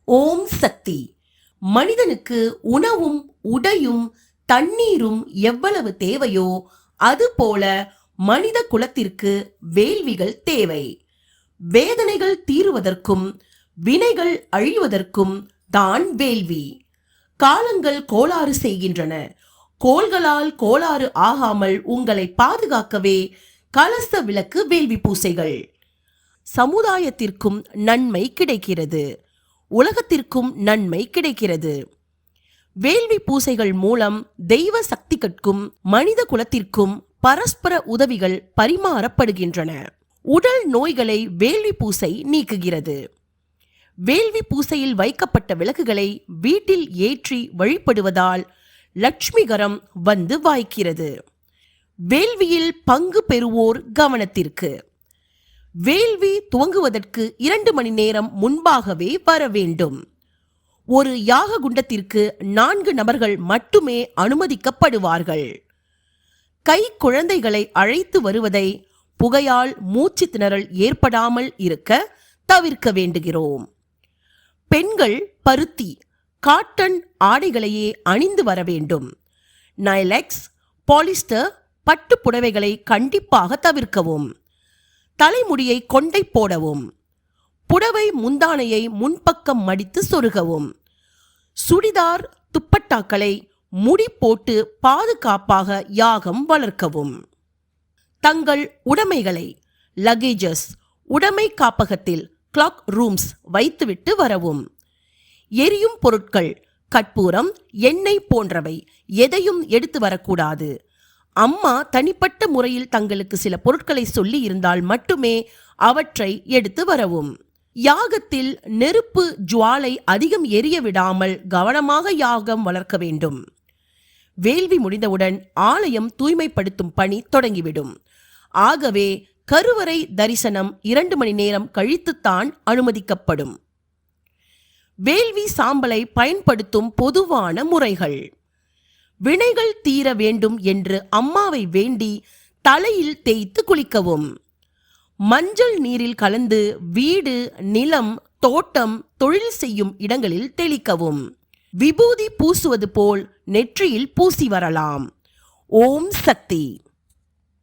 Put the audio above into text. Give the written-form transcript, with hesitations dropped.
ஓம் சக்தி. மனிதனுக்கு உணவும் உடையும் தண்ணீரும் எவ்வளவு தேவையோ அதுபோல மனித குலத்திற்கு வேள்விகள் தேவை. வேதனைகள் தீருவதற்கும் வினைகள் அழிவதற்கும் தான் வேள்வி. காலங்கள் கோளாறு செய்கின்றன. கோள்களால் கோளாறு ஆகாமல் உங்களை பாதுகாக்கவே கலச விளக்கு வேள்வி பூசைகள். சமுதாயத்திற்கும் நன்மை கிடைக்கிறது, உலகத்திற்கும் நன்மை கிடைக்கிறது. வேள்வி பூசைகள் மூலம் தெய்வ சக்திகளுக்கும் மனித குலத்திற்கும் பரஸ்பர உதவிகள் பரிமாறப்படுகின்றன. உடல் நோய்களை வேள்வி பூசை நீக்குகிறது. வேள்வி பூசையில் வைக்கப்பட்ட விளக்குகளை வீட்டில் ஏற்றி வழிபடுவதால் லட்சுமிகரம் வந்து வாய்க்கிறது. வேள்வியில் பங்கு பெறுவோர் கவனத்திற்கு. வேள்வி துவங்குவதற்கு 2 மணி நேரம் முன்பாகவே வர வேண்டும். ஒரு யாக குண்டத்திற்கு 4 நபர்கள் மட்டுமே அனுமதிக்கப்படுவார்கள். கை குழந்தைகளை அழைத்து வருவதை புகையால் மூச்சு திணறல் ஏற்படாமல் இருக்க தவிர்க்க வேண்டுகிறோம். பெண்கள் பருத்தி, காட்டன் ஆடைகளையே அணிந்து வர வேண்டும். நைலெக்ஸ், பாலிஸ்டர், பட்டு புடவைகளை கண்டிப்பாக தவிர்க்கவும். தலைமுடியை கொண்டை போடவும். புடவை முந்தானையை முன்பக்கம் மடித்து சொருகவும். சுடிதார் துப்பட்டாக்களை முடி போட்டு பாதுகாப்பாக யாகம் வளர்க்கவும். தங்கள் உடைமைகளை லக்கேஜஸ் உடைமை காப்பகத்தில் கிளாக் ரூம்ஸ் வைத்துவிட்டு வரவும். எரியும் பொருட்கள், கற்பூரம், எண்ணெய் போன்றவை எதையும் எடுத்து வரக்கூடாது. அம்மா தனிப்பட்ட முறையில் தங்களுக்கு சில பொருட்களை சொல்லி இருந்தால் மட்டுமே அவற்றை எடுத்து வரவும். யாகத்தில் நெருப்பு ஜுவாலை அதிகம் எரிய விடாமல் கவனமாக யாகம் வளர்க்க வேண்டும். வேள்வி முடிந்தவுடன் ஆலயம் தூய்மைப்படுத்தும் பணி தொடங்கிவிடும். ஆகவே கருவறை தரிசனம் 2 மணி நேரம் கழித்துத்தான் அனுமதிக்கப்படும். வேள்வி சாம்பலை பயன்படுத்தும் பொதுவான முறைகள். வினைகள் தீர வேண்டும் என்று அம்மாவை வேண்டி தலையில் தேய்த்து குளிக்கவும். மஞ்சள் நீரில் கலந்து வீடு, நிலம், தோட்டம், தொழில் செய்யும் இடங்களில் தெளிக்கவும். விபூதி பூசுவது போல் நெற்றியில் பூசி வரலாம். ஓம் சக்தி.